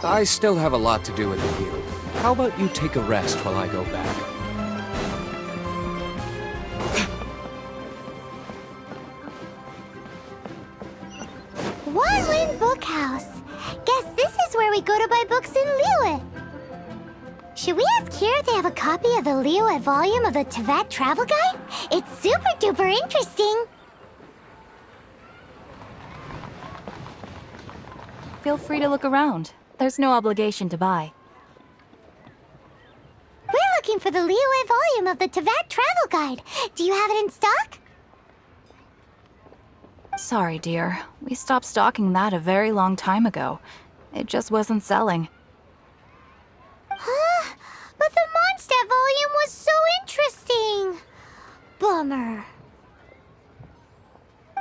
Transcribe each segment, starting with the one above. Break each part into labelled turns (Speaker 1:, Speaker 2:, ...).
Speaker 1: I still have a lot to do at the guild. How about you take a rest while I go back?
Speaker 2: One Win Bookhouse. Guess this is where we go to buy books in Liyue. Should we ask here if they have a copy of the Liyue volume of the Teyvat Travel Guide? It's super duper interesting.
Speaker 3: Feel free to look around. There's no obligation to buy.
Speaker 2: We're looking for the Liyue volume of the Teyvat Travel Guide. Do you have it in stock?
Speaker 3: Sorry, dear. We stopped stocking that a very long time ago. It just wasn't selling.
Speaker 2: Huh? But the Mondstadt volume was so interesting. Bummer.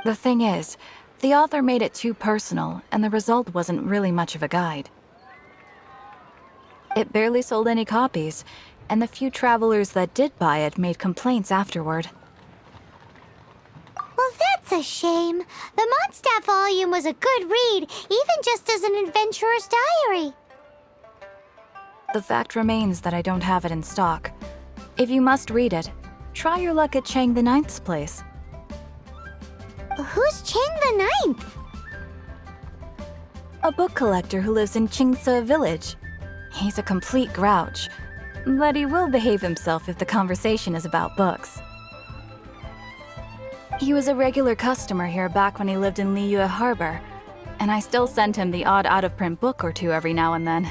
Speaker 3: The thing is, the author made it too personal, and the result wasn't really much of a guide. It barely sold any copies, and the few travelers that did buy it made complaints afterward.
Speaker 2: Well, that's a shame. The Mondstadt volume was a good read, even just as an adventurer's diary.
Speaker 3: The fact remains that I don't have it in stock. If you must read it, try your luck at Chang the Ninth's place.
Speaker 2: Who's Chang the Ninth?
Speaker 3: A book collector who lives in Xingqiu village. He's a complete grouch, but he will behave himself if the conversation is about books. He was a regular customer here back when he lived in Liyue Harbor, and I still send him the odd out-of-print book or two every now and then.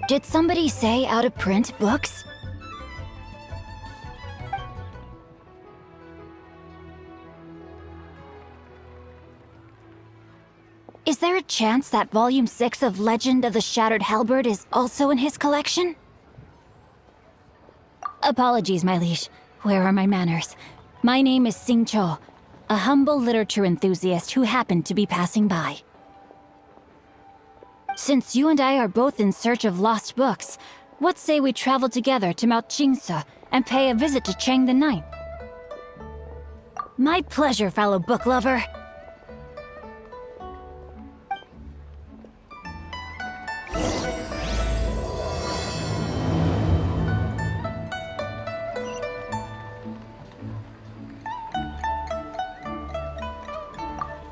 Speaker 4: Did somebody say out-of-print books? Is there a chance that Volume 6 of Legend of the Shattered Halberd is also in his collection? Apologies, my liege. Where are my manners? My name is Xingqiu, a humble literature enthusiast who happened to be passing by. Since you and I are both in search of lost books, what say we travel together to Mount Xingqiu and pay a visit to Chang the Ninth? My pleasure, fellow book lover.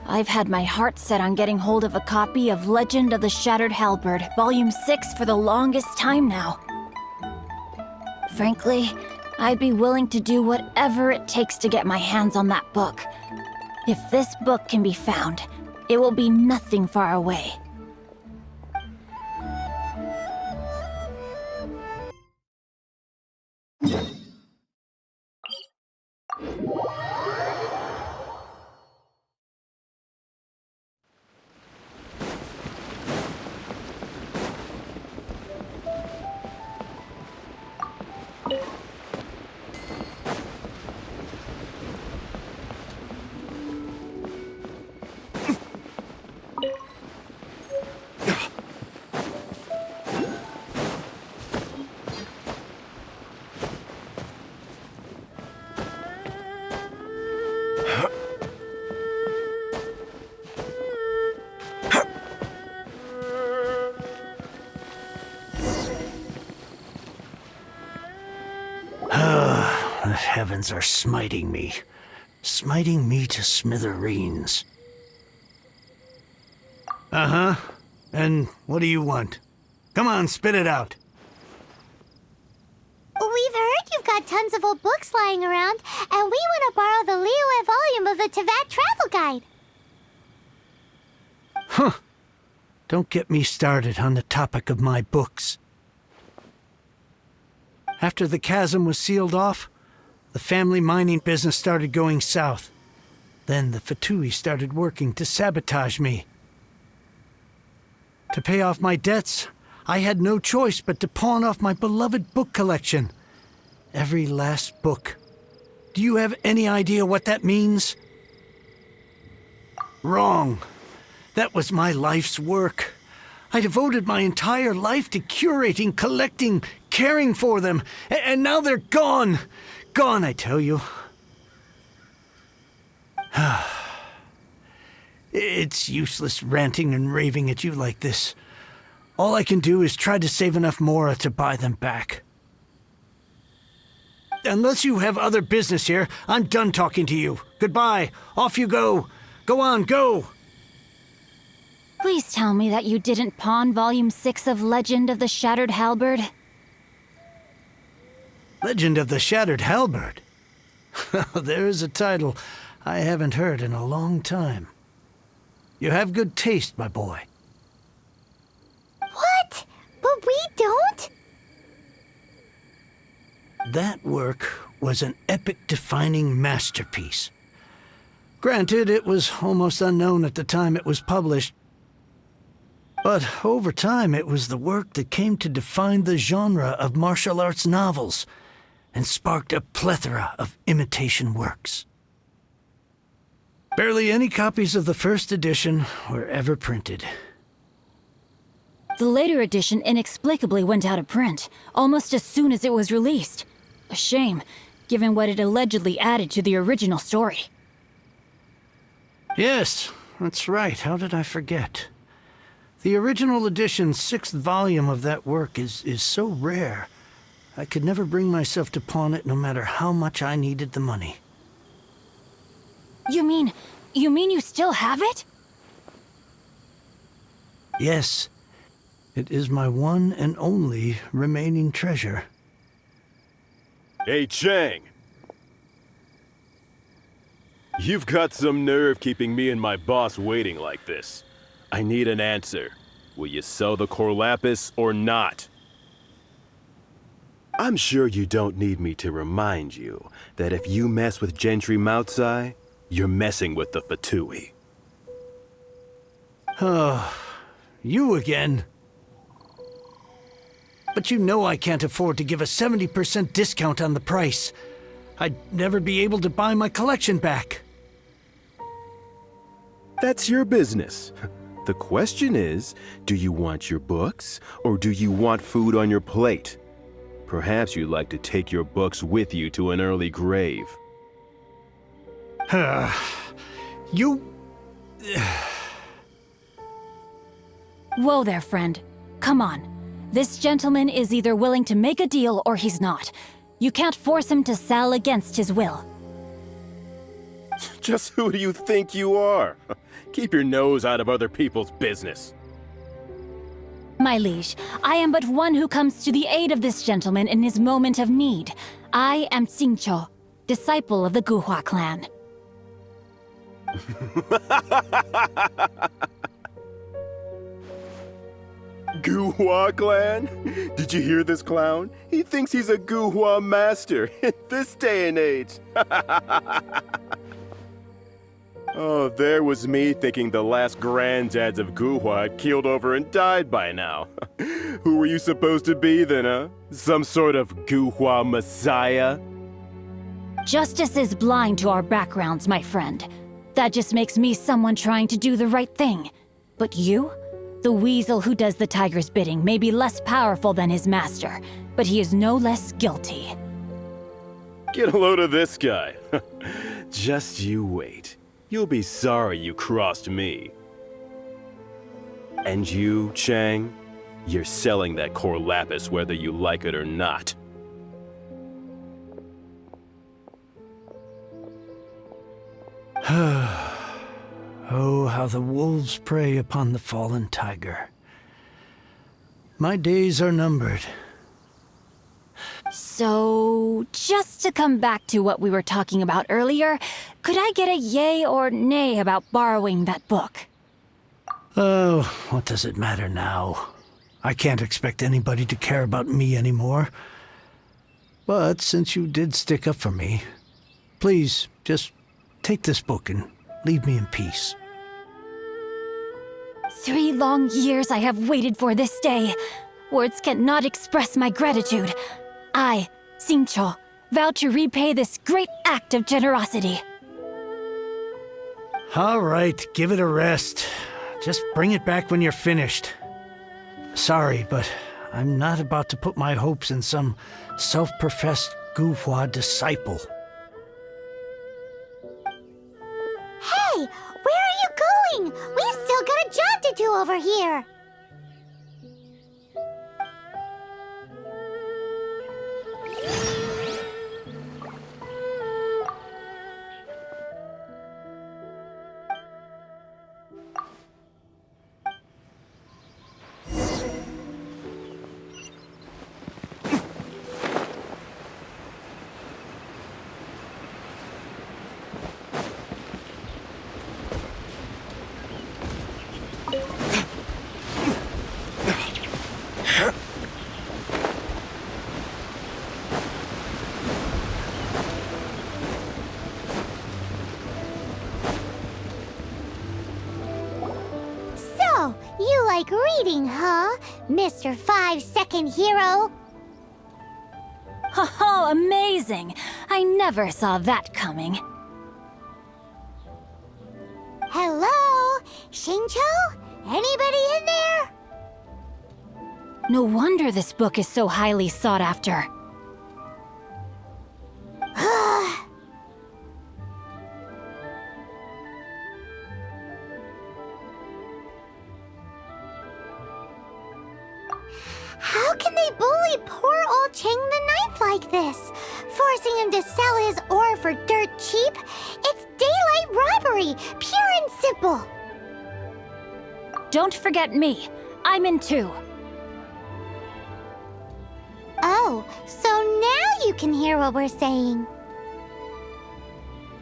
Speaker 4: I've had my heart set on getting hold of a copy of Legend of the Shattered Halberd, Volume 6 for the longest time now. Frankly, I'd be willing to do whatever it takes to get my hands on that book. If this book can be found, it will be nothing far away.
Speaker 5: The heavens are smiting me to smithereens. Uh-huh. And what do you want? Come on, spit it out.
Speaker 2: We've heard you've got tons of old books lying around, and we want to borrow the Liyue volume of the Teyvat Travel Guide.
Speaker 5: Huh. Don't get me started on the topic of my books. After the chasm was sealed off, the family mining business started going south. Then the Fabulae started working to sabotage me. To pay off my debts, I had no choice but to pawn off my beloved book collection. Every last book. Do you have any idea what that means? Wrong. That was my life's work. I devoted my entire life to curating, collecting, caring for them, and now they're gone. Gone, I tell you. It's useless ranting and raving at you like this. All I can do is try to save enough Mora to buy them back. Unless you have other business here, I'm done talking to you. Goodbye. Off you go. Go on, go!
Speaker 4: Please tell me that you didn't pawn Volume 6 of Legend of the Shattered Halberd.
Speaker 5: Legend of the Shattered Halberd? There's a title I haven't heard in a long time. You have good taste, my boy.
Speaker 2: What? But we don't?
Speaker 5: That work was an epic-defining masterpiece. Granted, it was almost unknown at the time it was published, but over time it was the work that came to define the genre of martial arts novels and sparked a plethora of imitation works. Barely any copies of the first edition were ever printed.
Speaker 4: The later edition inexplicably went out of print, almost as soon as it was released. A shame, given what it allegedly added to the original story.
Speaker 5: Yes, that's right. How did I forget? The original edition's 6th volume of that work is so rare, I could never bring myself to pawn it no matter how much I needed the money.
Speaker 4: You mean you still have it?
Speaker 5: Yes, it is my one and only remaining treasure.
Speaker 6: Hey, Chang! You've got some nerve keeping me and my boss waiting like this. I need an answer. Will you sell the core lapis or not? I'm sure you don't need me to remind you that if you mess with Gentry Moutsai, you're messing with the Fatui.
Speaker 5: Oh, you again. But you know I can't afford to give a 70% discount on the price. I'd never be able to buy my collection back.
Speaker 6: That's your business. The question is, do you want your books, or do you want food on your plate? Perhaps you'd like to take your books with you to an early grave.
Speaker 5: You...
Speaker 4: Whoa there, friend. Come on. This gentleman is either willing to make a deal or he's not. You can't force him to sell against his will.
Speaker 6: Just who do you think you are? Keep your nose out of other people's business.
Speaker 4: My liege, I am but one who comes to the aid of this gentleman in his moment of need. I am Xingqiu, disciple of the Guhua clan.
Speaker 6: Guhua clan? Did you hear this clown? He thinks he's a Guhua master in this day and age. Oh, there was me thinking the last granddads of Guhua had keeled over and died by now. Who were you supposed to be then, huh? Some sort of Guhua messiah?
Speaker 4: Justice is blind to our backgrounds, my friend. That just makes me someone trying to do the right thing. But you? The weasel who does the tiger's bidding may be less powerful than his master, but he is no less guilty.
Speaker 6: Get a load of this guy. Just you wait. You'll be sorry you crossed me. And you, Chang, you're selling that core lapis whether you like it or not.
Speaker 5: Oh, how the wolves prey upon the fallen tiger. My days are numbered.
Speaker 4: So, just to come back to what we were talking about earlier, could I get a yay or nay about borrowing that book?
Speaker 5: Oh, what does it matter now? I can't expect anybody to care about me anymore. But since you did stick up for me, please, just take this book and leave me in peace.
Speaker 4: 3 long years I have waited for this day. Words cannot express my gratitude. I, Xingqiu, vow to repay this great act of generosity.
Speaker 5: All right, give it a rest. Just bring it back when you're finished. Sorry, but I'm not about to put my hopes in some self-professed Guhua disciple.
Speaker 2: Hey, where are you going? We've still got a job to do over here. Oh, you like reading, huh, Mr. 5-second hero?
Speaker 4: Oh, amazing! I never saw that coming.
Speaker 2: Hello? Xingqiu? Anybody in there?
Speaker 4: No wonder this book is so highly sought after.
Speaker 2: How can they bully poor old Cheng the Ninth like this? Forcing him to sell his ore for dirt cheap? It's daylight robbery, pure and simple.
Speaker 4: Don't forget me. I'm in too.
Speaker 2: Oh, so now you can hear what we're saying.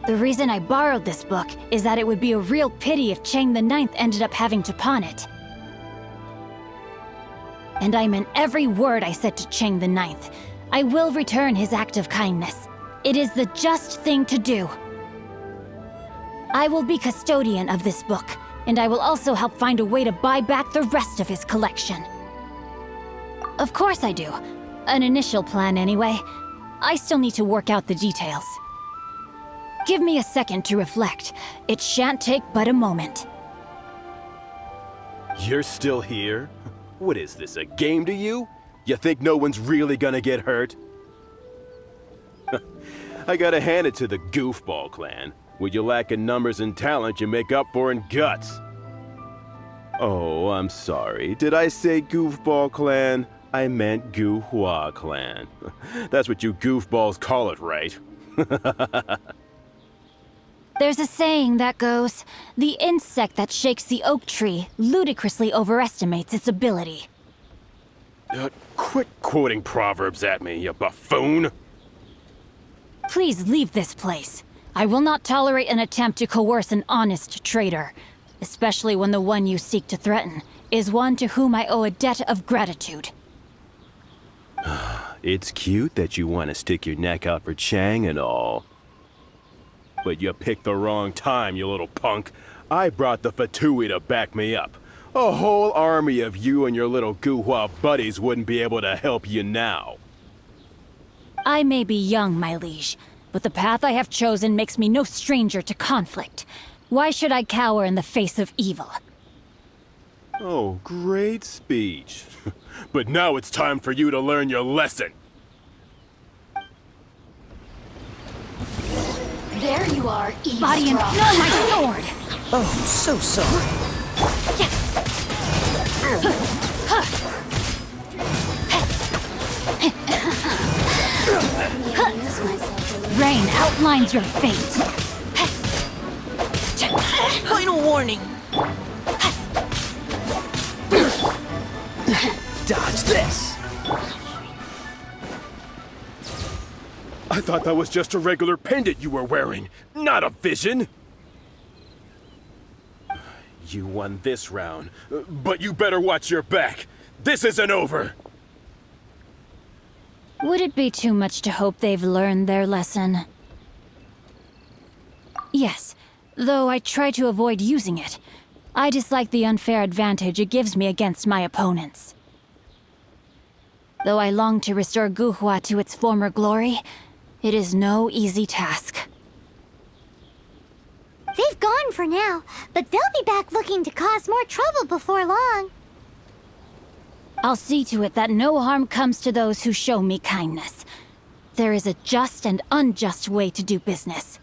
Speaker 4: The reason I borrowed this book is that it would be a real pity if Cheng the Ninth ended up having to pawn it. And I meant every word I said to Cheng the Ninth. I will return his act of kindness. It is the just thing to do. I will be custodian of this book, and I will also help find a way to buy back the rest of his collection. Of course I do. An initial plan anyway. I still need to work out the details. Give me a second to reflect. It shan't take but a moment.
Speaker 6: You're still here? What is this, a game to you? You think no one's really gonna get hurt? I gotta hand it to the Goofball clan. What you lack in numbers and talent, you make up for in guts. Oh, I'm sorry. Did I say Goofball clan? I meant Guhua clan. That's what you goofballs call it, right?
Speaker 4: There's a saying that goes, the insect that shakes the oak tree ludicrously overestimates its ability.
Speaker 6: Quit quoting proverbs at me, you buffoon!
Speaker 4: Please leave this place. I will not tolerate an attempt to coerce an honest trader, especially when the one you seek to threaten is one to whom I owe a debt of gratitude.
Speaker 6: It's cute that you want to stick your neck out for Chang and all. But you picked the wrong time, you little punk. I brought the Fatui to back me up. A whole army of you and your little Guhua buddies wouldn't be able to help you now.
Speaker 4: I may be young, my liege, but the path I have chosen makes me no stranger to conflict. Why should I cower in the face of evil?
Speaker 6: Oh, great speech. But now it's time for you to learn your lesson.
Speaker 7: There you are,
Speaker 4: Body and
Speaker 7: eavesdrop.
Speaker 4: no, my sword!
Speaker 8: Oh, so sorry.
Speaker 4: Rain outlines your fate.
Speaker 8: Final warning. Dodge this.
Speaker 6: I thought that was just a regular pendant you were wearing, not a vision. You won this round, but you better watch your back. This isn't over.
Speaker 4: Would it be too much to hope they've learned their lesson? Yes, though I try to avoid using it. I dislike the unfair advantage it gives me against my opponents. Though I long to restore Guhua to its former glory, it is no easy task.
Speaker 2: They've gone for now, but they'll be back looking to cause more trouble before long.
Speaker 4: I'll see to it that no harm comes to those who show me kindness. There is a just and unjust way to do business,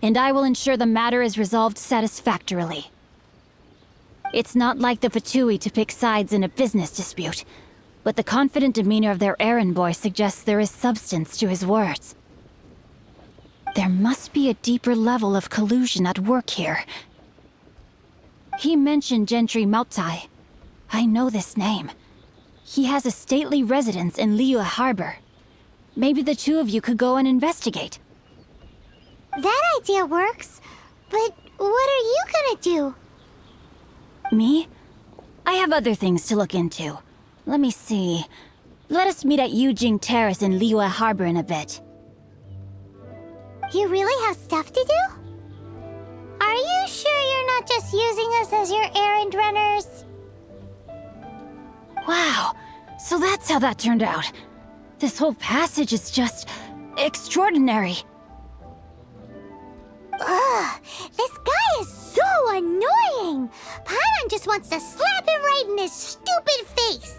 Speaker 4: and I will ensure the matter is resolved satisfactorily. It's not like the Fatui to pick sides in a business dispute, but the confident demeanor of their errand boy suggests there is substance to his words. There must be a deeper level of collusion at work here. He mentioned Gentry Mautai. I know this name. He has a stately residence in Liyue Harbor. Maybe the two of you could go and investigate.
Speaker 2: That idea works, but what are you gonna do?
Speaker 4: Me? I have other things to look into. Let me see. Let us meet at Yujing Terrace in Liyue Harbor in a bit.
Speaker 2: You really have stuff to do? Are you sure you're not just using us as your errand runners?
Speaker 4: So that's how that turned out. This whole passage is just extraordinary.
Speaker 2: Ugh, this guy is so annoying! Paimon just wants to slap him right in his stupid face!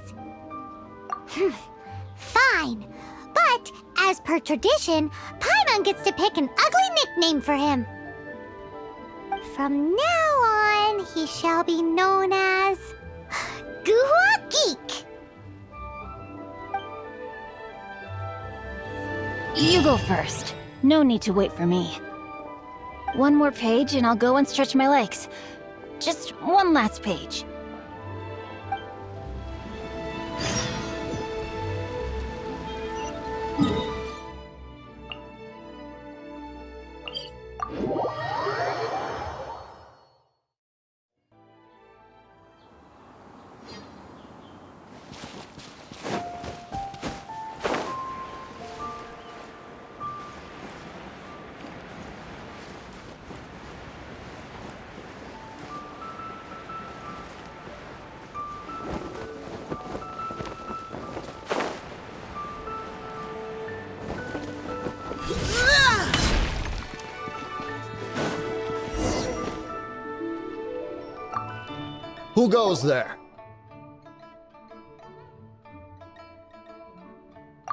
Speaker 2: Fine, but as per tradition, Paimon gets to pick an ugly nickname for him. From now on, he shall be known as Guhua Geek.
Speaker 4: You go first. No need to wait for me. One more page and I'll go and stretch my legs. Just one last page.
Speaker 7: Who goes there?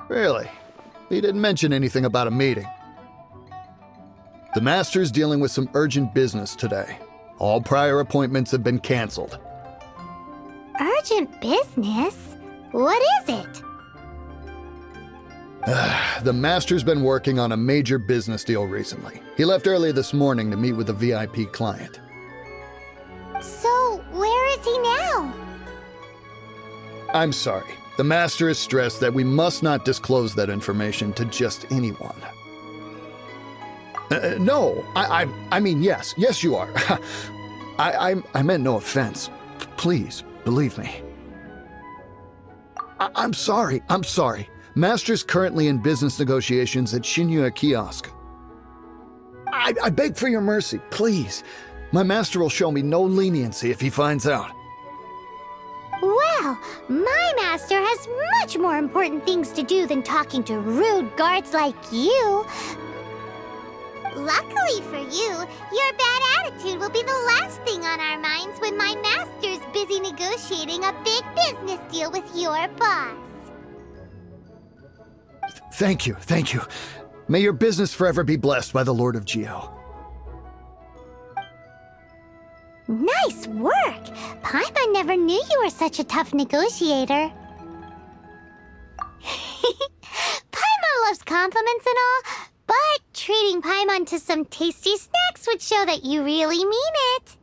Speaker 7: Really? He didn't mention anything about a meeting. The Master's dealing with some urgent business today. All prior appointments have been canceled.
Speaker 2: Urgent business? What is it?
Speaker 7: The Master's been working on a major business deal recently. He left early this morning to meet with a VIP client.
Speaker 2: So, where is he now?
Speaker 7: I'm sorry. The Master is stressed that we must not disclose that information to just anyone. No, I mean, yes. Yes, you are. I meant no offense. Please, believe me. I'm sorry. Master's currently in business negotiations at Xingqiu Kiosk. I beg for your mercy, please. My master will show me no leniency if he finds out.
Speaker 2: Well, my master has much more important things to do than talking to rude guards like you. Luckily for you, your bad attitude will be the last thing on our minds when my master's busy negotiating a big business deal with your boss.
Speaker 7: Thank you. May your business forever be blessed by the Lord of Geo.
Speaker 2: Nice work! Paimon never knew you were such a tough negotiator. Paimon loves compliments and all, but treating Paimon to some tasty snacks would show that you really mean it.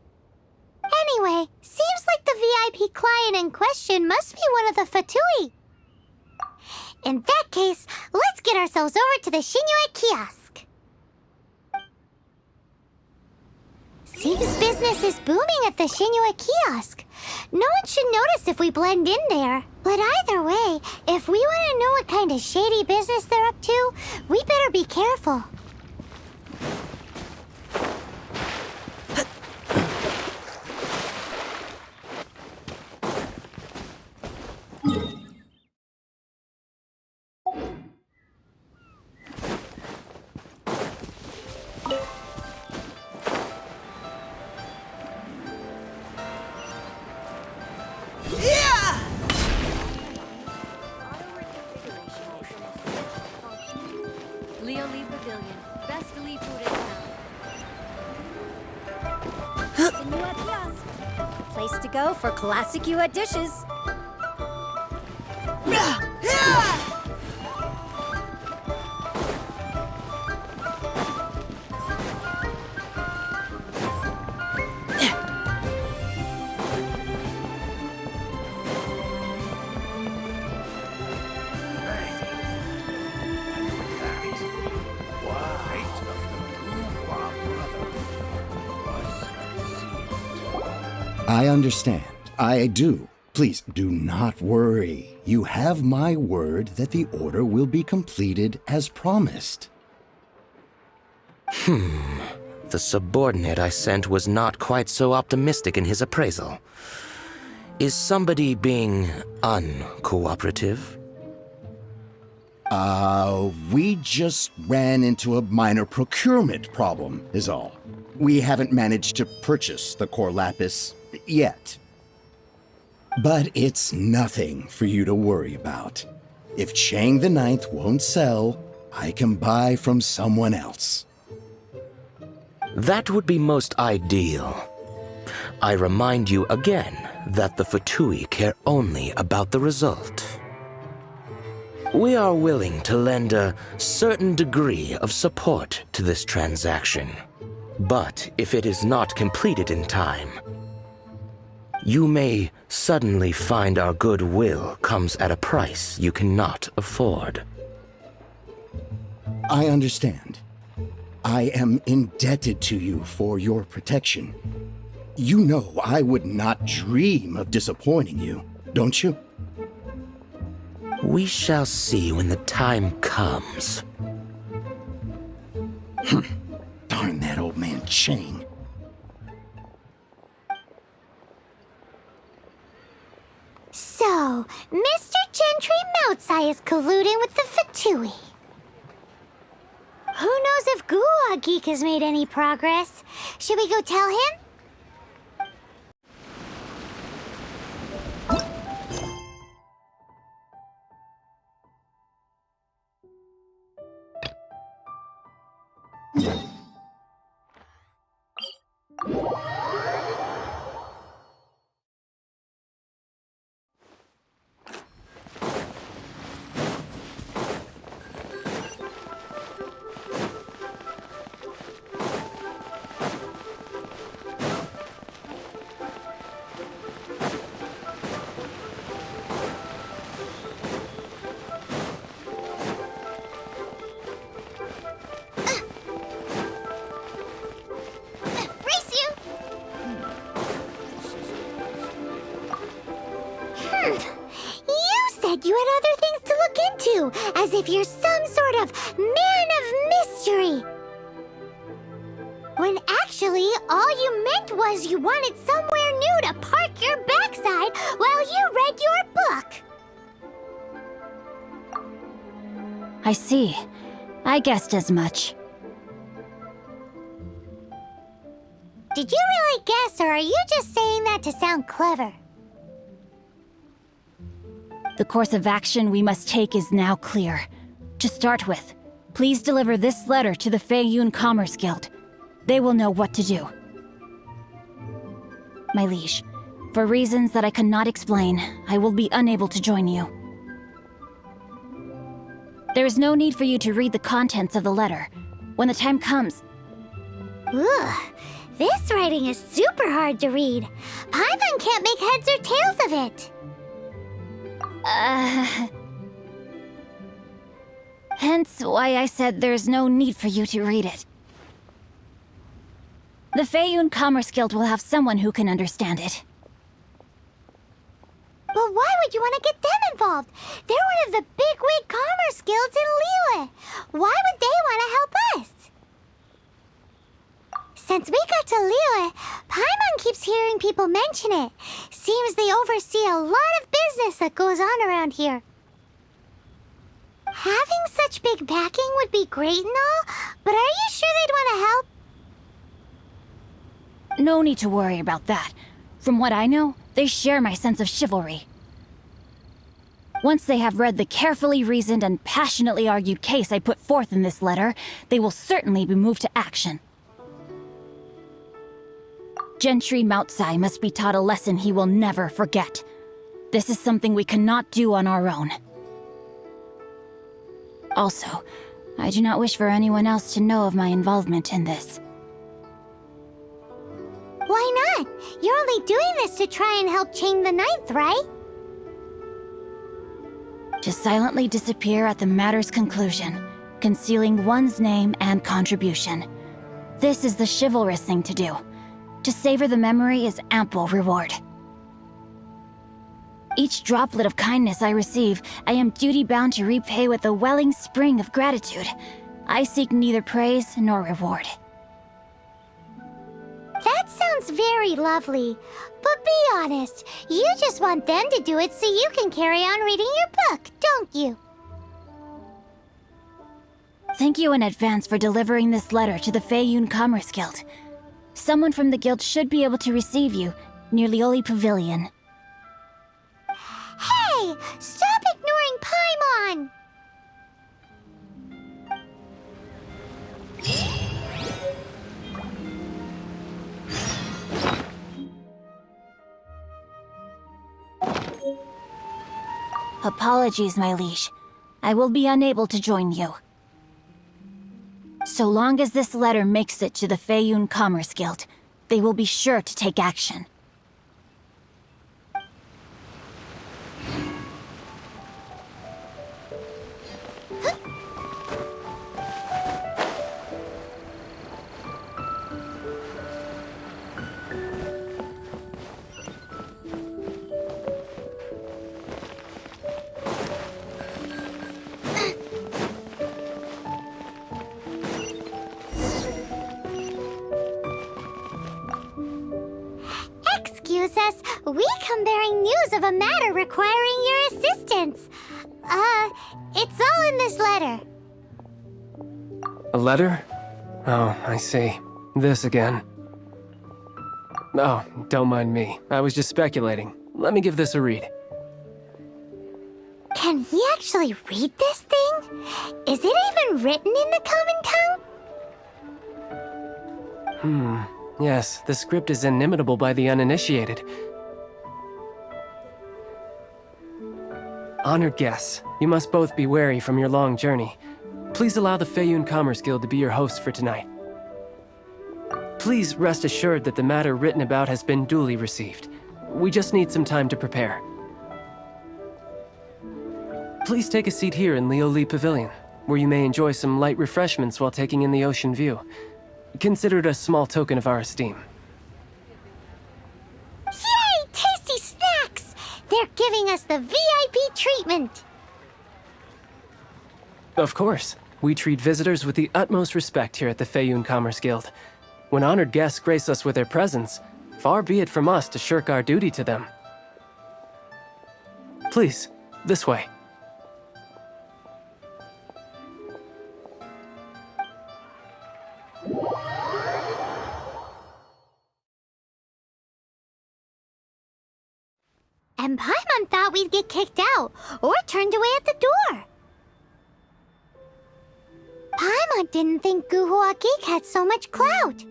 Speaker 2: Anyway, seems like the VIP client in question must be one of the Fatui. In that case, let's get ourselves over to the Xingqiu Kiosk. Seems business is booming at the Xingqiu Kiosk. No one should notice if we blend in there. But either way, if we want to know what kind of shady business they're up to, we better be careful.
Speaker 9: Place to go for classic Yua dishes.
Speaker 10: I understand. I do. Please do not worry. You have my word that the order will be completed as promised.
Speaker 11: The subordinate I sent was not quite so optimistic in his appraisal. Is somebody being uncooperative?
Speaker 10: We just ran into a minor procurement problem, is all. We haven't managed to purchase the core lapis yet. But it's nothing for you to worry about. If Chang the Ninth won't sell, I can buy from someone else.
Speaker 11: That would be most ideal. I remind you again that the Fatui care only about the result. We are willing to lend a certain degree of support to this transaction. But if it is not completed in time, you may suddenly find our goodwill comes at a price you cannot afford.
Speaker 10: I understand. I am indebted to you for your protection. You know I would not dream of disappointing you, don't you?
Speaker 11: We shall see when the time comes.
Speaker 10: Darn that old man Chang.
Speaker 2: So, Mr. Gentry Moutsai is colluding with the Fatui. Who knows if Guhua Geek has made any progress? Should we go tell him? You had other things to look into, as if you're some sort of man of mystery. When actually, all you meant was you wanted somewhere new to park your backside while you read your book.
Speaker 4: I see. I guessed as much.
Speaker 2: Did you really guess, or are you just saying that to sound clever?
Speaker 4: The course of action we must take is now clear. To start with, please deliver this letter to the Feiyun Commerce Guild. They will know what to do. My liege, for reasons that I cannot explain, I will be unable to join you. There is no need for you to read the contents of the letter. When the time comes...
Speaker 2: Ugh, this writing is super hard to read. Paimon can't make heads or tails of it.
Speaker 4: Hence why I said there's no need for you to read it. The Feiyun Commerce Guild will have someone who can understand it.
Speaker 2: But why would you want to get them involved? They're one of the bigwig commerce guilds in Liyue. Why would they want to help us? Since we got to Liyue, Paimon keeps hearing people mention it. Seems they oversee a lot of business that goes on around here. Having such big backing would be great and all, but are you sure they'd want to help?
Speaker 4: No need to worry about that. From what I know, they share my sense of chivalry. Once they have read the carefully reasoned and passionately argued case I put forth in this letter, they will certainly be moved to action. Gentry Moutsai must be taught a lesson he will never forget. This is something we cannot do on our own. Also, I do not wish for anyone else to know of my involvement in this.
Speaker 2: Why not? You're only doing this to try and help Chang the Ninth, right?
Speaker 4: To silently disappear at the matter's conclusion, concealing one's name and contribution. This is the chivalrous thing to do. To savor the memory is ample reward. Each droplet of kindness I receive, I am duty-bound to repay with a welling spring of gratitude. I seek neither praise nor reward.
Speaker 2: That sounds very lovely. But be honest, you just want them to do it so you can carry on reading your book, don't you?
Speaker 4: Thank you in advance for delivering this letter to the Feiyun Commerce Guild. Someone from the guild should be able to receive you near Lioli Pavilion.
Speaker 2: Hey! Stop ignoring Paimon!
Speaker 4: Apologies, my liege. I will be unable to join you. So long as this letter makes it to the Feiyun Commerce Guild, they will be sure to take action.
Speaker 2: Excuse us, we come bearing news of a matter requiring your assistance. It's all in this letter.
Speaker 1: A letter? Oh, I see. This again. Oh, don't mind me. I was just speculating. Let me give this a read.
Speaker 2: Can he actually read this thing? Is it even written in the common tongue?
Speaker 1: Yes, the script is inimitable by the uninitiated. Honored guests, you must both be wary from your long journey. Please allow the Feiyun Commerce Guild to be your hosts for tonight. Please rest assured that the matter written about has been duly received. We just need some time to prepare. Please take a seat here in Lioli Pavilion, where you may enjoy some light refreshments while taking in the ocean view. Consider it a small token of our esteem.
Speaker 2: Yay! Tasty snacks! They're giving us the VIP treatment!
Speaker 1: Of course. We treat visitors with the utmost respect here at the Feiyun Commerce Guild. When honored guests grace us with their presence, far be it from us to shirk our duty to them. Please, this way.
Speaker 2: And Paimon thought we'd get kicked out, or turned away at the door. Paimon didn't think Guhua Geek had so much clout.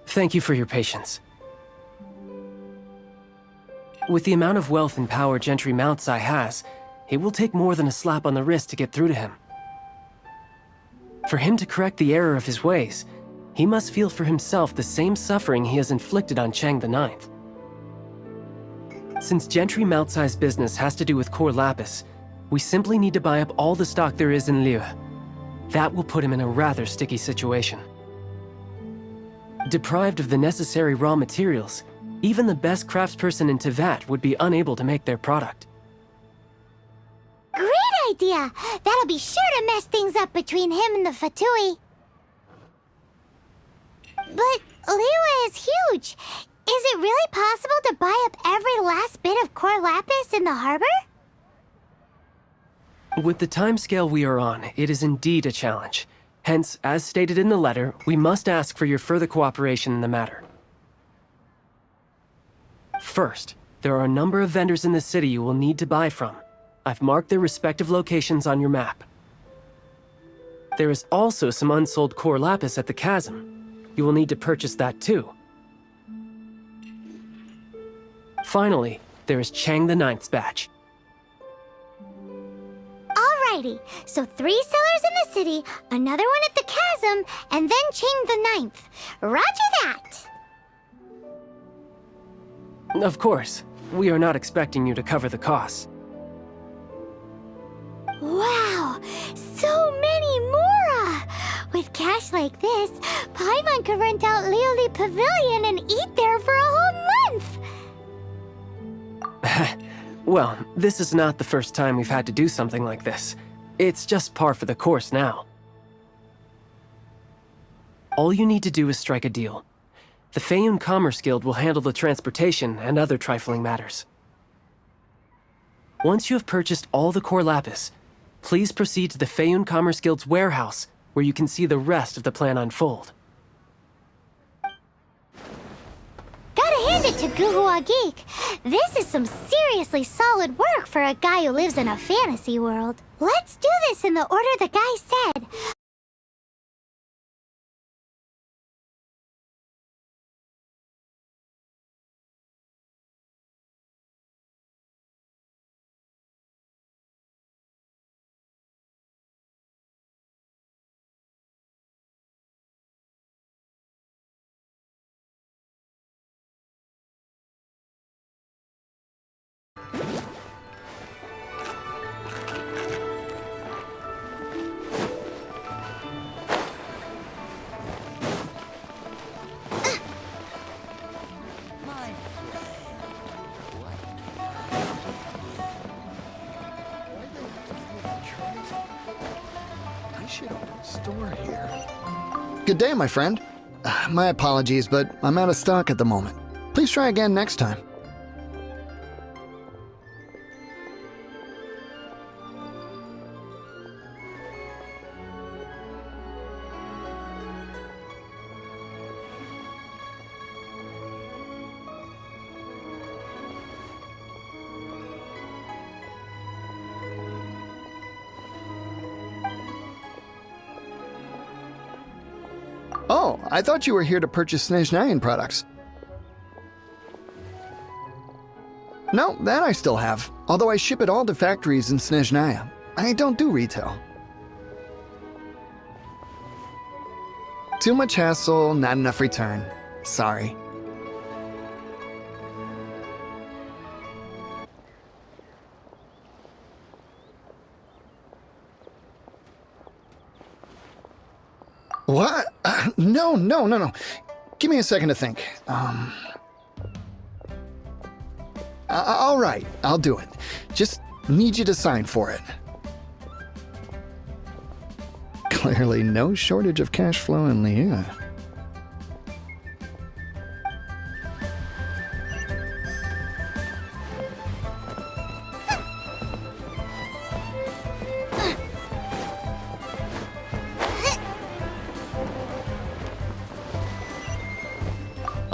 Speaker 1: Thank you for your patience. With the amount of wealth and power Gentry Mount-Sai has, it will take more than a slap on the wrist to get through to him. For him to correct the error of his ways, he must feel for himself the same suffering he has inflicted on Chang the Ninth. Since Gentry Mount-Sai's business has to do with core lapis, we simply need to buy up all the stock there is in Liu. That will put him in a rather sticky situation. Deprived of the necessary raw materials, even the best craftsperson in Tevat would be unable to make their product.
Speaker 2: Great idea! That'll be sure to mess things up between him and the Fatui. But Liyue is huge. Is it really possible to buy up every last bit of core lapis in the harbor?
Speaker 1: With the timescale we are on, it is indeed a challenge. Hence, as stated in the letter, we must ask for your further cooperation in the matter. First, there are a number of vendors in the city you will need to buy from. I've marked their respective locations on your map. There is also some unsold core lapis at the chasm. You will need to purchase that too. Finally, there is Chang the Ninth's batch.
Speaker 2: Alrighty, so 3 sellers in the city, another one at the chasm, and then Chang the Ninth. Roger that!
Speaker 1: Of course, we are not expecting you to cover the costs.
Speaker 2: Wow, so many Mora! With cash like this, Paimon could rent out Lioli Pavilion and eat there for a whole month!
Speaker 1: Well, this is not the first time we've had to do something like this. It's just par for the course now. All you need to do is strike a deal. The Feiyun Commerce Guild will handle the transportation and other trifling matters. Once you have purchased all the core lapis, please proceed to the Feiyun Commerce Guild's warehouse, where you can see the rest of the plan unfold.
Speaker 2: Gotta hand it to Guhua Geek. This is some seriously solid work for a guy who lives in a fantasy world. Let's do this in the order the guy said.
Speaker 7: Good day, my friend. My apologies, but I'm out of stock at the moment. Please try again next time. Oh, I thought you were here to purchase Snezhnayan products. No, that I still have, although I ship it all to factories in Snezhnaya. I don't do retail. Too much hassle, not enough return. Sorry. What? No. Give me a second to think. All right, I'll do it. Just need you to sign for it. Clearly no shortage of cash flow in Liyue.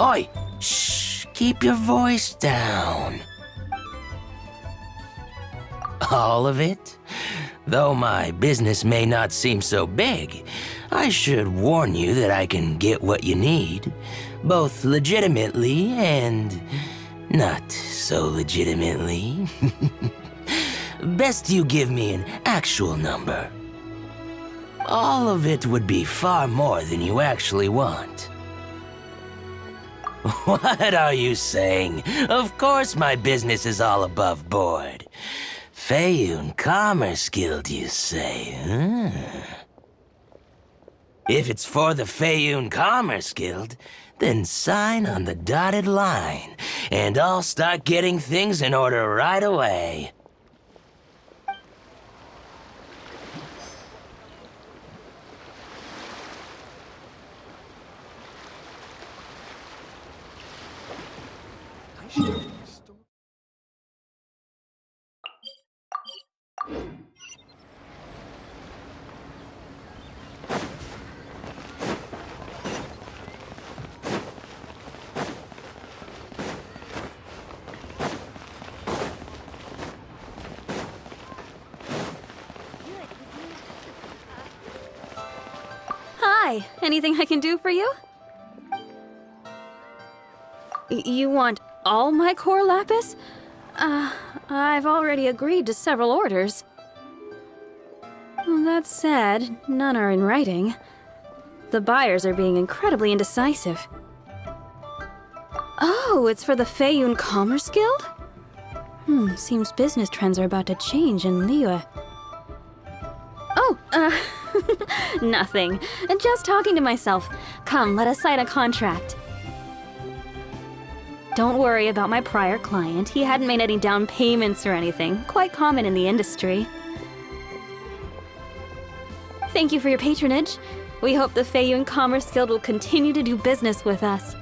Speaker 11: Oi! Shh! Keep your voice down. All of it? Though my business may not seem so big, I should warn you that I can get what you need, both legitimately and not so legitimately. Best you give me an actual number. All of it would be far more than you actually want. What are you saying? Of course my business is all above board. Feiyun Commerce Guild, you say, huh? If it's for the Feiyun Commerce Guild, then sign on the dotted line, and I'll start getting things in order right away.
Speaker 12: Hi, anything I can do for you? You want all my core lapis? I've already agreed to several orders. Well, that said, none are in writing. The buyers are being incredibly indecisive. Oh, it's for the Feiyun Commerce Guild? Seems business trends are about to change in Liyue. Oh, nothing. Just talking to myself. Come, let us sign a contract. Don't worry about my prior client. He hadn't made any down payments or anything. Quite common in the industry. Thank you for your patronage. We hope the Feiyun Commerce Guild will continue to do business with us.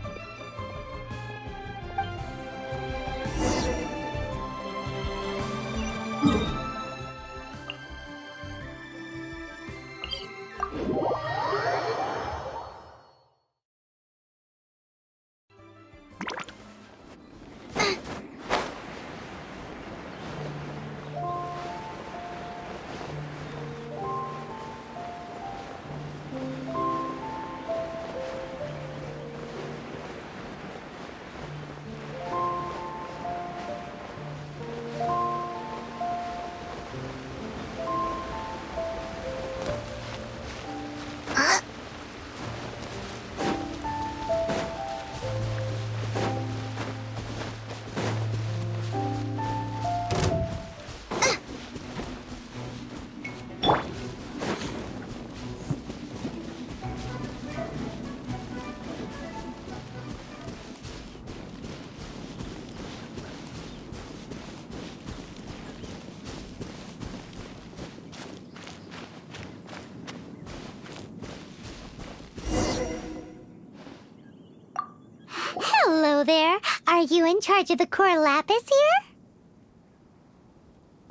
Speaker 2: Hello there. Are you in charge of the core lapis here?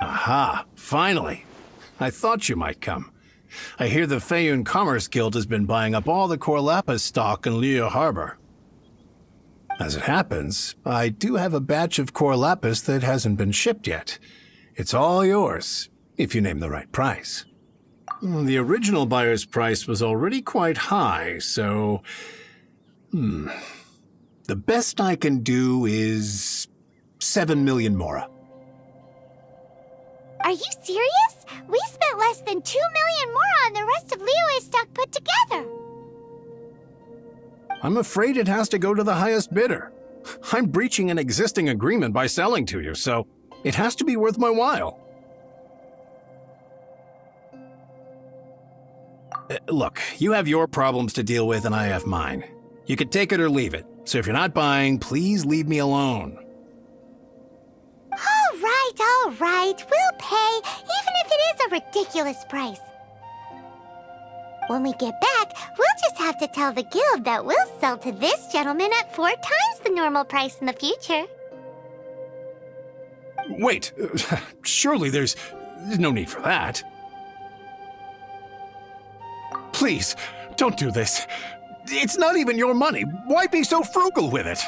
Speaker 5: Aha, finally. I thought you might come. I hear the Feiyun Commerce Guild has been buying up all the core lapis stock in Liyue Harbor. As it happens, I do have a batch of core lapis that hasn't been shipped yet. It's all yours, if you name the right price. The original buyer's price was already quite high, so... The best I can do is 7 million mora.
Speaker 2: Are you serious? We spent less than 2 million more on the rest of Liyue's stock put together.
Speaker 5: I'm afraid it has to go to the highest bidder. I'm breaching an existing agreement by selling to you, so it has to be worth my while. Look, you have your problems to deal with and I have mine. You can take it or leave it. So if you're not buying, please leave me alone.
Speaker 2: All right. We'll pay, even if it is a ridiculous price. When we get back, we'll just have to tell the guild that we'll sell to this gentleman at 4 times the normal price in the future.
Speaker 5: Wait, surely there's no need for that. Please, don't do this. It's not even your money. Why be so frugal with it?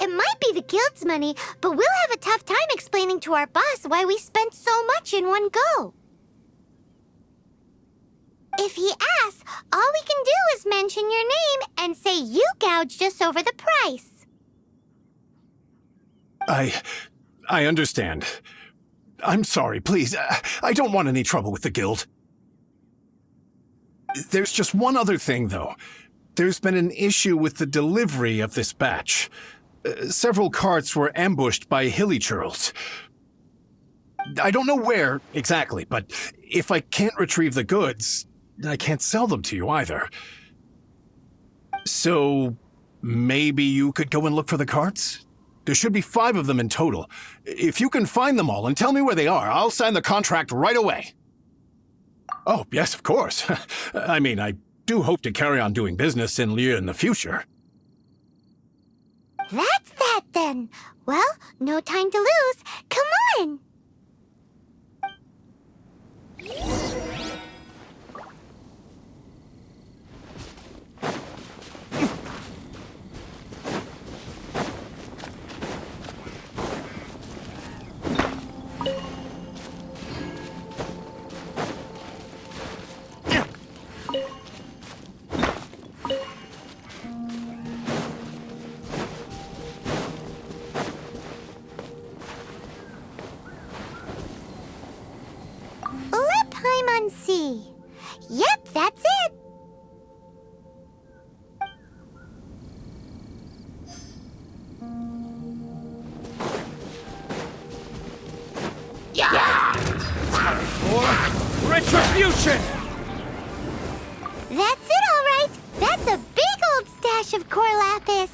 Speaker 2: It might be the guild's money, but we'll have a tough time explaining to our boss why we spent so much in one go. If he asks, all we can do is mention your name and say you gouged us over the price.
Speaker 5: I understand. I'm sorry, please. I don't want any trouble with the guild. There's just one other thing, though. There's been an issue with the delivery of this batch. Several carts were ambushed by hilly-churls. I don't know where exactly, but if I can't retrieve the goods, I can't sell them to you either. So, maybe you could go and look for the carts? There should be 5 of them in total. If you can find them all and tell me where they are, I'll sign the contract right away. Oh, yes, of course. I mean, I do hope to carry on doing business in Liyue in the future.
Speaker 2: That's that, then. Well, no time to lose. Come on! See. Yep, that's it.
Speaker 8: Yeah! Time for retribution!
Speaker 2: That's it, all right. That's a big old stash of core lapis.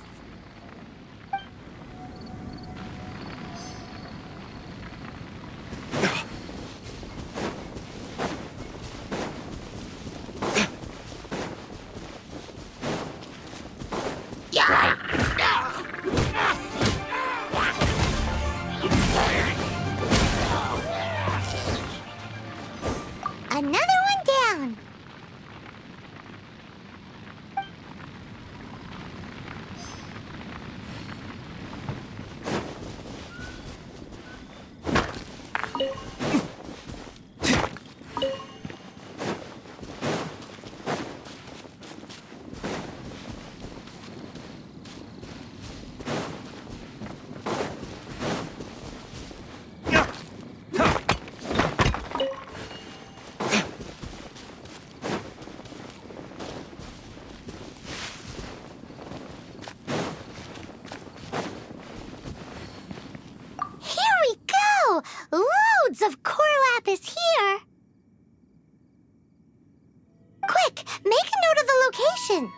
Speaker 2: location.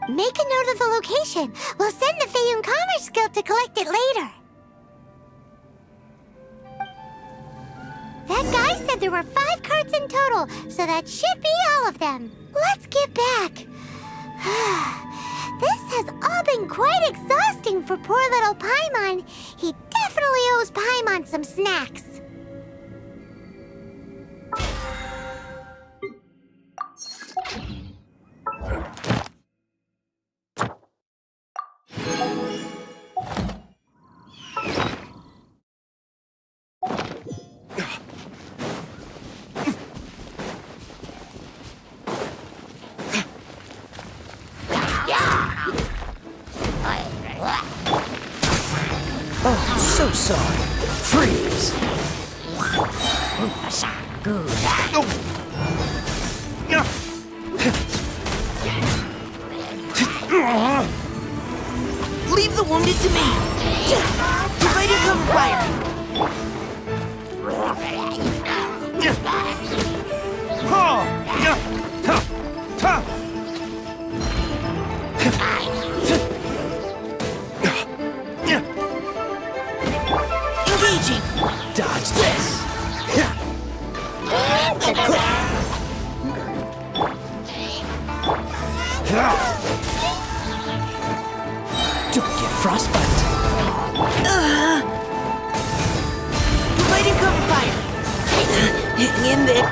Speaker 2: Make a note of the location. We'll send the Fayum Commerce Guild to collect it later. That guy said there were 5 carts in total, so that should be all of them. Let's get back. This has all been quite exhausting for poor little Paimon. He definitely owes Paimon some snacks.
Speaker 1: Oh, so sorry. Freeze!
Speaker 13: Leave the wounded to me! Providing cover fire! Engaging!
Speaker 1: Dodge this! Don't get frostbite!
Speaker 13: Providing cover fire! Hang in there!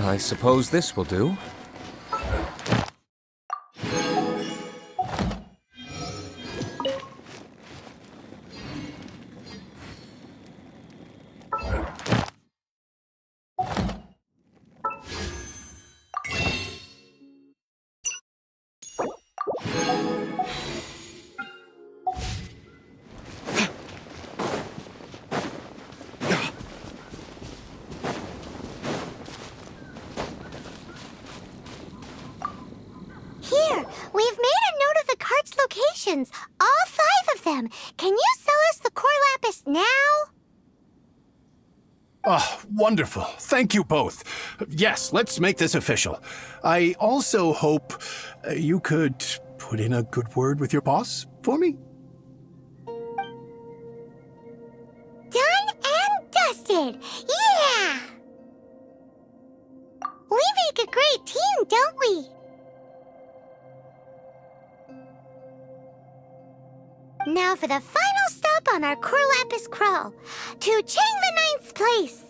Speaker 8: I suppose this will do.
Speaker 2: We've made a note of the cart's locations, all 5 of them. Can you sell us the core lapis now?
Speaker 5: Oh, wonderful. Thank you both. Yes, let's make this official. I also hope you could put in a good word with your boss for me.
Speaker 2: Done and dusted. Yeah! We make a great team, don't we? Now for the final stop on our core lapis crawl, to Chang the Ninth's place.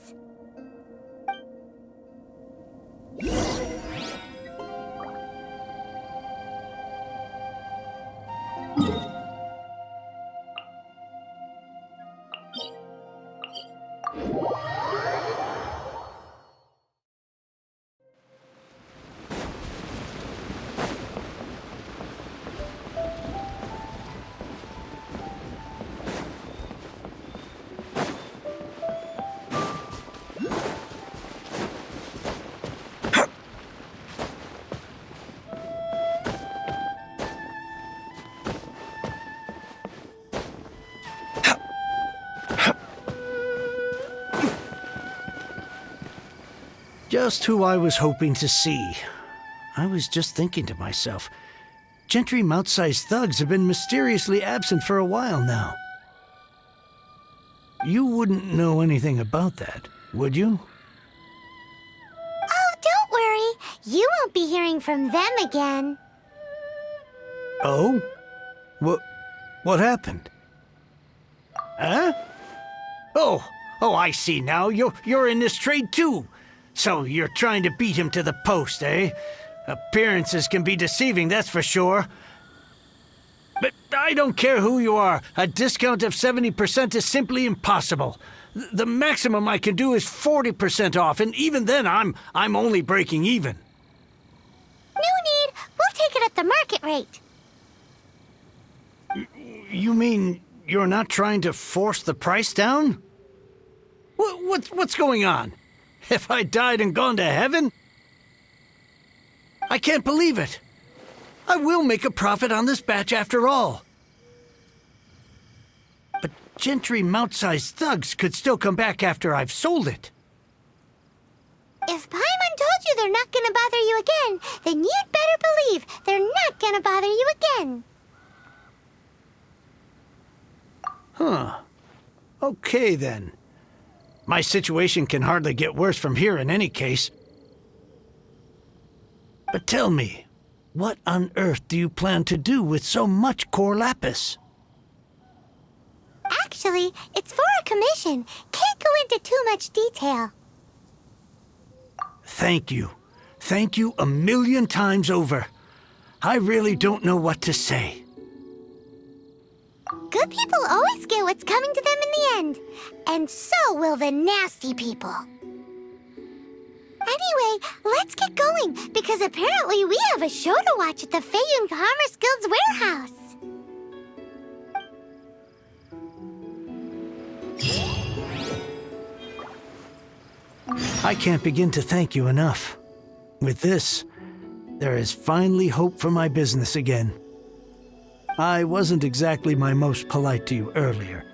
Speaker 5: Just who I was hoping to see. I was just thinking to myself, gentry mount-sized thugs have been mysteriously absent for a while now. You wouldn't know anything about that, would you?
Speaker 2: Oh, don't worry. you won't be hearing from them again.
Speaker 5: Oh? What happened? Huh? Oh, I see now. You're in this trade too. So you're trying to beat him to the post, eh? Appearances can be deceiving, that's for sure. But I don't care who you are. A discount of 70% is simply impossible. The maximum I can do is 40% off, and even then I'm only breaking even.
Speaker 2: No need. We'll take it at the market rate.
Speaker 5: You mean you're not trying to force the price down? What's going on? Have I died and gone to heaven? I can't believe it. I will make a profit on this batch after all. But Gentry mount-sized thugs could still come back after I've sold it.
Speaker 2: If Paimon told you they're not gonna bother you again, then you'd better believe they're not gonna bother you again.
Speaker 5: Huh. Okay, then. My situation can hardly get worse from here in any case. But tell me, what on earth do you plan to do with so much core lapis?
Speaker 2: Actually, it's for a commission. Can't go into too much detail.
Speaker 5: Thank you. Thank you a million times over. I really don't know what to say.
Speaker 2: Good people always get what's coming to them in the end. And so will the nasty people. Anyway, let's get going, because apparently we have a show to watch at the Feiyun Commerce Guild's warehouse.
Speaker 5: I can't begin to thank you enough. With this, there is finally hope for my business again. I wasn't exactly my most polite to you earlier.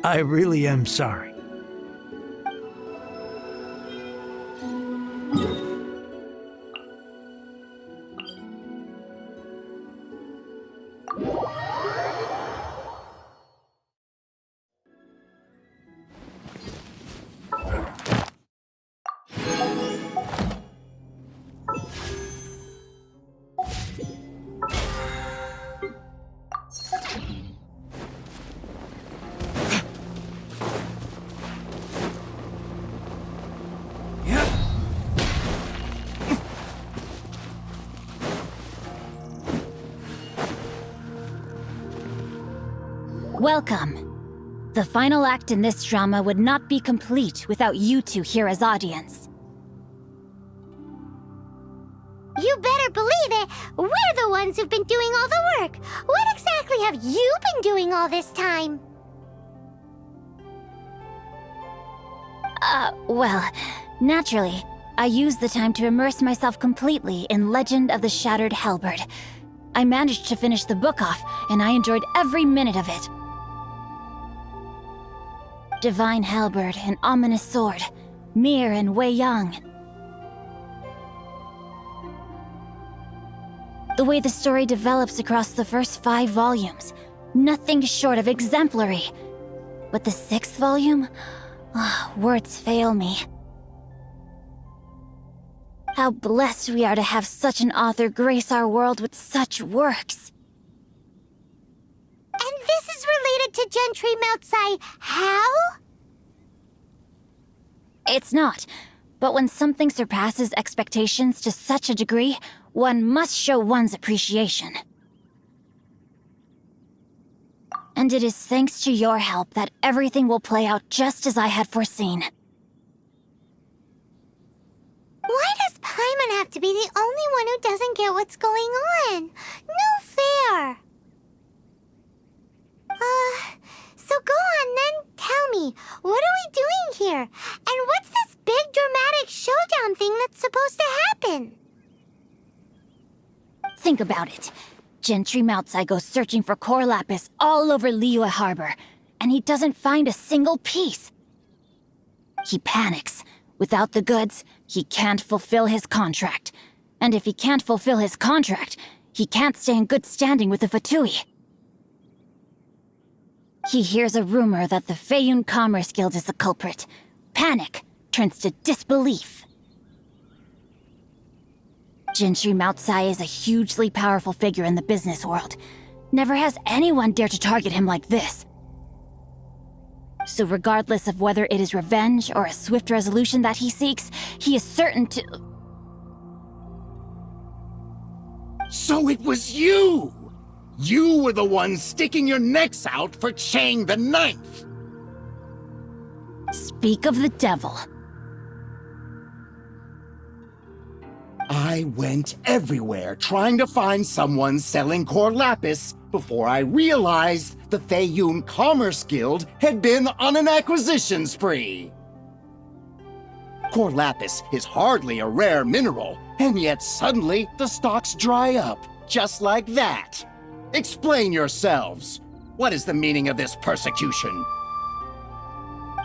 Speaker 5: I really am sorry.
Speaker 4: Welcome. The final act in this drama would not be complete without you two here as audience.
Speaker 2: You better believe it. We're the ones who've been doing all the work. What exactly have you been doing all this time?
Speaker 4: Well, naturally, I used the time to immerse myself completely in Legend of the Shattered Halberd. I managed to finish the book off, and I enjoyed every minute of it. Divine Halberd, an ominous sword, Mir and Wei Yang. The way the story develops across the first 5 volumes, nothing short of exemplary. But the 6th volume? Words fail me. How blessed we are to have such an author grace our world with such works.
Speaker 2: And this is related to Gentry Moutsai how?
Speaker 4: It's not. But when something surpasses expectations to such a degree, one must show one's appreciation. And it is thanks to your help that everything will play out just as I had foreseen.
Speaker 2: Why does Paimon have to be the only one who doesn't get what's going on? No fair. So go on then, tell me, what are we doing here? And what's this big dramatic showdown thing that's supposed to happen?
Speaker 4: Think about it. Gentry Moutsai goes searching for core lapis all over Liyue Harbor, and he doesn't find a single piece. He panics. Without the goods, he can't fulfill his contract. And if he can't fulfill his contract, he can't stay in good standing with the Fatui. He hears a rumor that the Feiyun Commerce Guild is the culprit. Panic turns to disbelief. Xingqiu Maotsai is a hugely powerful figure in the business world. Never has anyone dared to target him like this. So regardless of whether it is revenge or a swift resolution that he seeks, he is certain to...
Speaker 10: So it was you! You were the one sticking your necks out for Chang the Ninth!
Speaker 4: Speak of the devil.
Speaker 10: I went everywhere trying to find someone selling core lapis before I realized the Feiyun Commerce Guild had been on an acquisition spree. Core lapis is hardly a rare mineral, and yet suddenly the stocks dry up, just like that. Explain yourselves. What is the meaning of this persecution?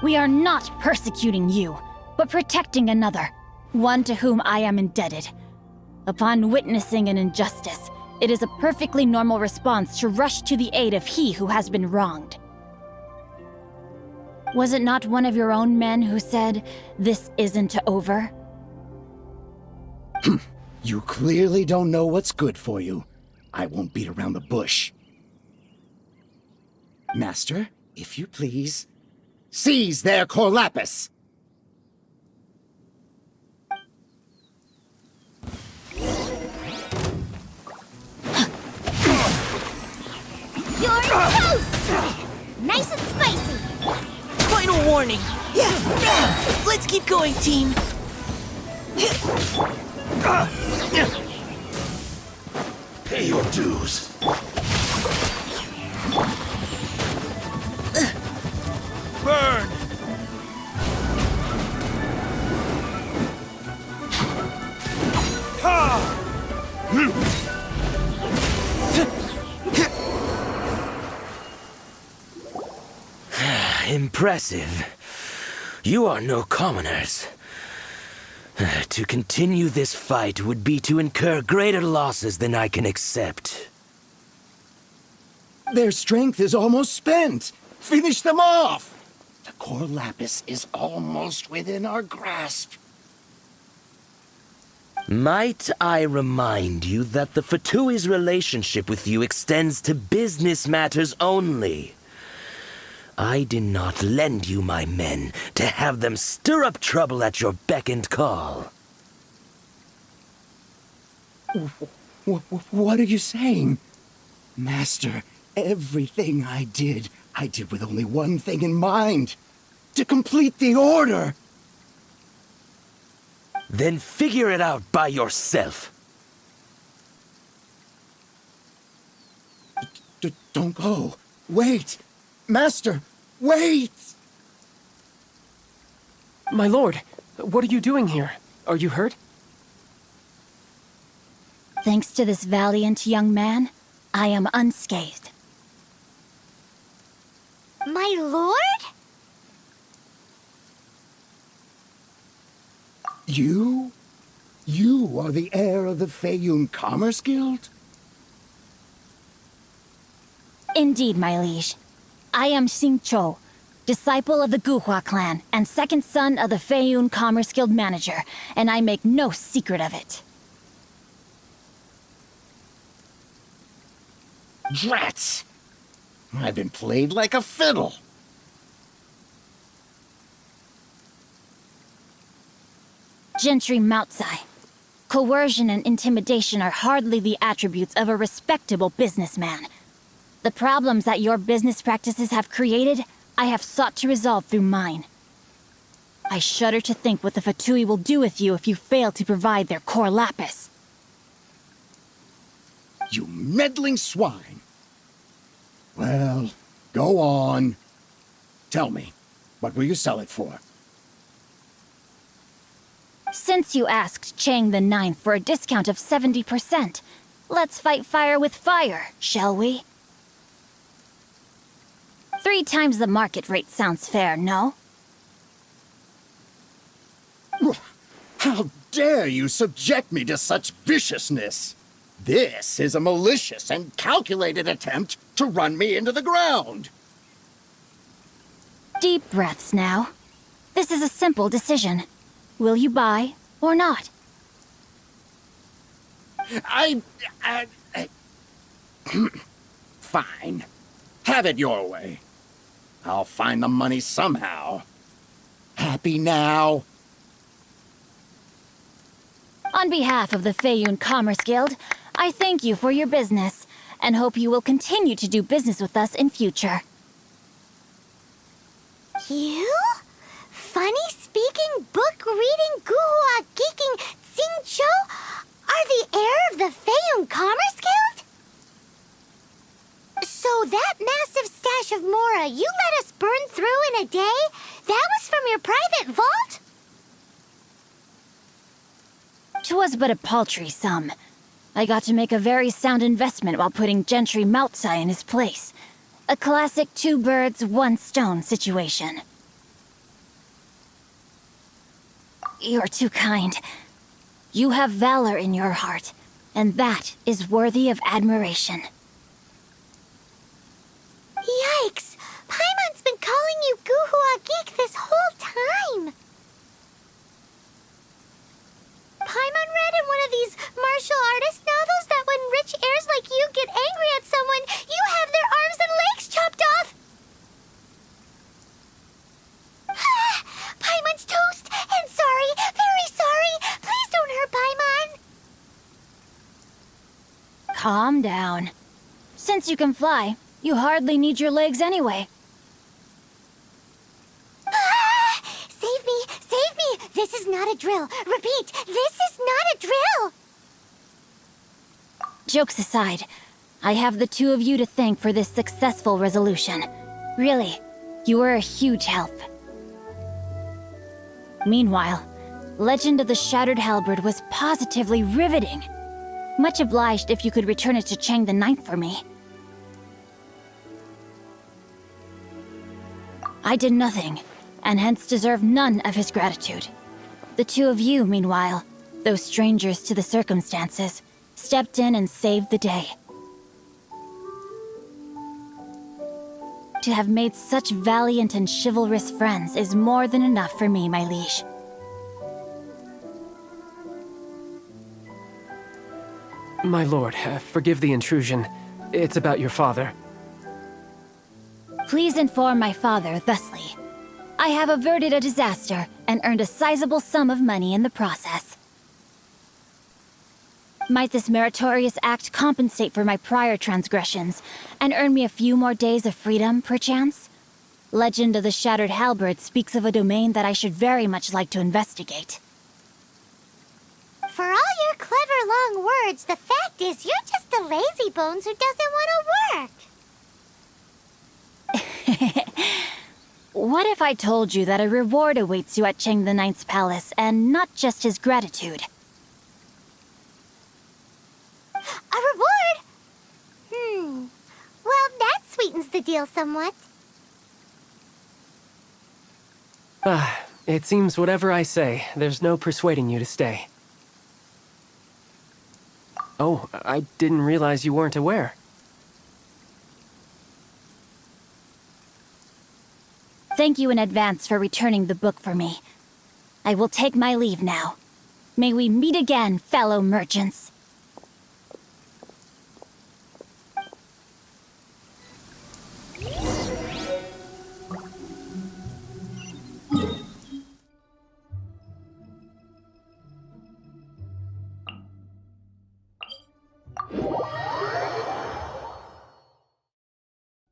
Speaker 4: We are not persecuting you, but protecting another, one to whom I am indebted. Upon witnessing an injustice, it is a perfectly normal response to rush to the aid of he who has been wronged. Was it not one of your own men who said, "This isn't over"?
Speaker 10: You clearly don't know what's good for you. I won't beat around the bush. Master, if you please, seize their core lapis!
Speaker 2: You're toast! Nice and spicy!
Speaker 13: Final warning! Let's keep going, team!
Speaker 14: Pay your dues.
Speaker 13: Burn!
Speaker 11: Impressive. You are no commoners. To continue this fight would be to incur greater losses than I can accept.
Speaker 10: Their strength is almost spent. Finish them off! The core lapis is almost within our grasp.
Speaker 11: Might I remind you that the Fatui's relationship with you extends to business matters only? I did not lend you my men to have them stir up trouble at your beck and call.
Speaker 10: What are you saying? Master, everything I did with only one thing in mind. To complete the order!
Speaker 11: Then figure it out by yourself.
Speaker 10: Don't go. Wait! Master, wait!
Speaker 1: My lord, what are you doing here? Are you hurt?
Speaker 4: Thanks to this valiant young man, I am unscathed.
Speaker 2: My lord?
Speaker 10: You? You are the heir of the Feiyun Commerce Guild?
Speaker 4: Indeed, my liege. I am Xingqiu, disciple of the Guhua clan and second son of the Feiyun Commerce Guild manager, and I make no secret of it.
Speaker 10: Drats! I've been played like a fiddle.
Speaker 4: Xingqiu Maotsai. Coercion and intimidation are hardly the attributes of a respectable businessman. The problems that your business practices have created, I have sought to resolve through mine. I shudder to think what the Fatui will do with you if you fail to provide their core lapis.
Speaker 10: You meddling swine! Well, go on. Tell me, what will you sell it for?
Speaker 4: Since you asked Chang the Ninth for a discount of 70%, let's fight fire with fire, shall we? 3 times the market rate sounds fair, no?
Speaker 10: How dare you subject me to such viciousness? This is a malicious and calculated attempt to run me into the ground.
Speaker 4: Deep breaths now. This is a simple decision. Will you buy or not?
Speaker 10: Fine. Have it your way. I'll find the money somehow. Happy now?
Speaker 4: On behalf of the Feiyun Commerce Guild, I thank you for your business, and hope you will continue to do business with us in future.
Speaker 2: You? Funny-speaking, book-reading, guhua geeking Xingqiu are the heir of the Feiyun Commerce Guild? So that massive stash of Mora you let us burn through in a day, that was from your private vault?
Speaker 4: 'Twas but a paltry sum. I got to make a very sound investment while putting Gentry Maltsai in his place. A classic two birds, one stone situation. You're too kind. You have valor in your heart, and that is worthy of admiration.
Speaker 2: Yikes! Paimon's been calling you Guhua Geek this whole time! Paimon read in one of these martial artist novels that when rich heirs like you get angry at someone, you have their arms and legs chopped off! Paimon's toast! And sorry, very sorry! Please don't hurt Paimon!
Speaker 4: Calm down. Since you can fly, you hardly need your legs anyway.
Speaker 2: Save me! Save me! This is not a drill! Repeat, this is not a drill!
Speaker 4: Jokes aside, I have the two of you to thank for this successful resolution. Really, you were a huge help. Meanwhile, Legend of the Shattered Halberd was positively riveting. Much obliged if you could return it to Chang the Ninth for me. I did nothing, and hence deserve none of his gratitude. The two of you, meanwhile, though strangers to the circumstances, stepped in and saved the day. To have made such valiant and chivalrous friends is more than enough for me, my liege.
Speaker 1: My lord, forgive the intrusion. It's about your father.
Speaker 4: Please inform my father thusly. I have averted a disaster and earned a sizable sum of money in the process. Might this meritorious act compensate for my prior transgressions and earn me a few more days of freedom, perchance? Legend of the Shattered Halberd speaks of a domain that I should very much like to investigate.
Speaker 2: For all your clever long words, the fact is you're just a lazy bones who doesn't want to work.
Speaker 4: What if I told you that a reward awaits you at Chang the Ninth's palace, and not just his gratitude?
Speaker 2: A reward? Well, that sweetens the deal somewhat.
Speaker 1: It seems whatever I say, there's no persuading you to stay. Oh, I didn't realize you weren't aware.
Speaker 4: Thank you in advance for returning the book for me. I will take my leave now. May we meet again, fellow merchants.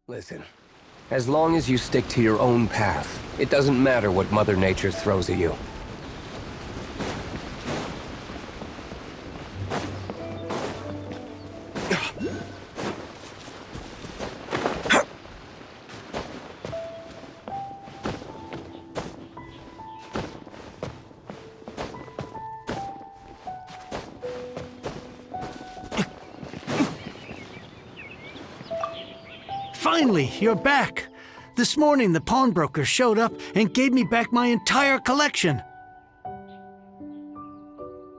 Speaker 8: Listen, as long as you stick to your own path, it doesn't matter what Mother Nature throws at you.
Speaker 5: Finally, you're back. This morning, the pawnbroker showed up and gave me back my entire collection.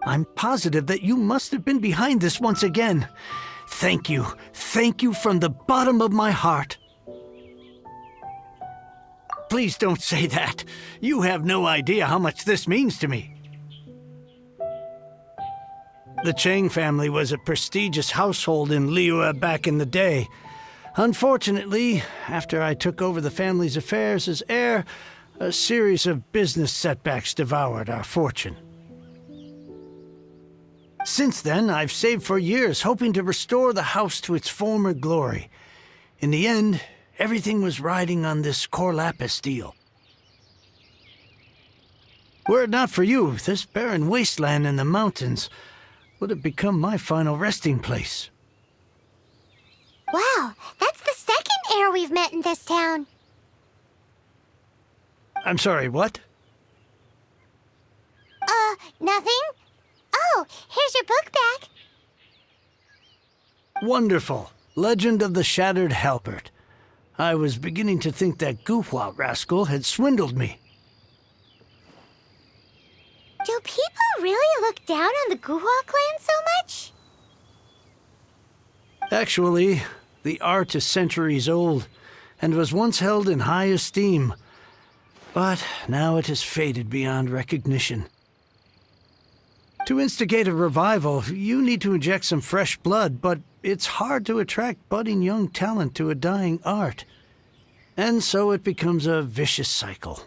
Speaker 5: I'm positive that you must have been behind this once again. Thank you. Thank you from the bottom of my heart. Please don't say that. You have no idea how much this means to me. The Chang family was a prestigious household in Liyue back in the day. Unfortunately, after I took over the family's affairs as heir, a series of business setbacks devoured our fortune. Since then, I've saved for years, hoping to restore the house to its former glory. In the end, everything was riding on this core lapis deal. Were it not for you, this barren wasteland in the mountains would have become my final resting place.
Speaker 2: Wow, that's the second heir we've met in this town.
Speaker 5: I'm sorry, what?
Speaker 2: Nothing? Oh, here's your book back.
Speaker 5: Wonderful. Legend of the Shattered Halberd. I was beginning to think that Guhua rascal had swindled me.
Speaker 2: Do people really look down on the Guhua clan so much?
Speaker 5: Actually, the art is centuries old, and was once held in high esteem. But now it has faded beyond recognition. To instigate a revival, you need to inject some fresh blood, but it's hard to attract budding young talent to a dying art. And so it becomes a vicious cycle.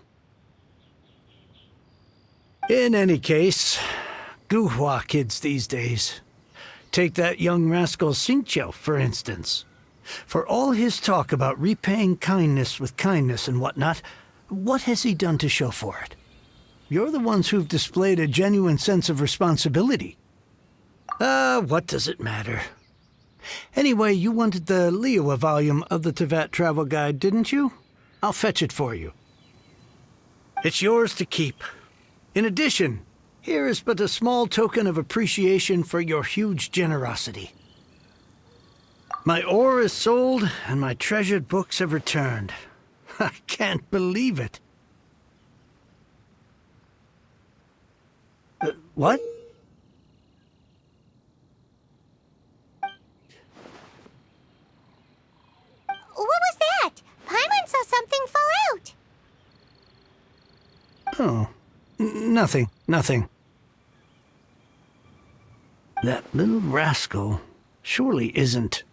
Speaker 5: In any case, Guhua kids these days. Take that young rascal Xingqiu, for instance. For all his talk about repaying kindness with kindness and whatnot, what has he done to show for it? You're the ones who've displayed a genuine sense of responsibility. What does it matter? Anyway, you wanted the Liyue volume of the Teyvat Travel Guide, didn't you? I'll fetch it for you. It's yours to keep. In addition, here is but a small token of appreciation for your huge generosity. My ore is sold, and my treasured books have returned. I can't believe it. What?
Speaker 2: What was that? Paimon saw something fall out.
Speaker 5: Oh, nothing. That little rascal surely isn't...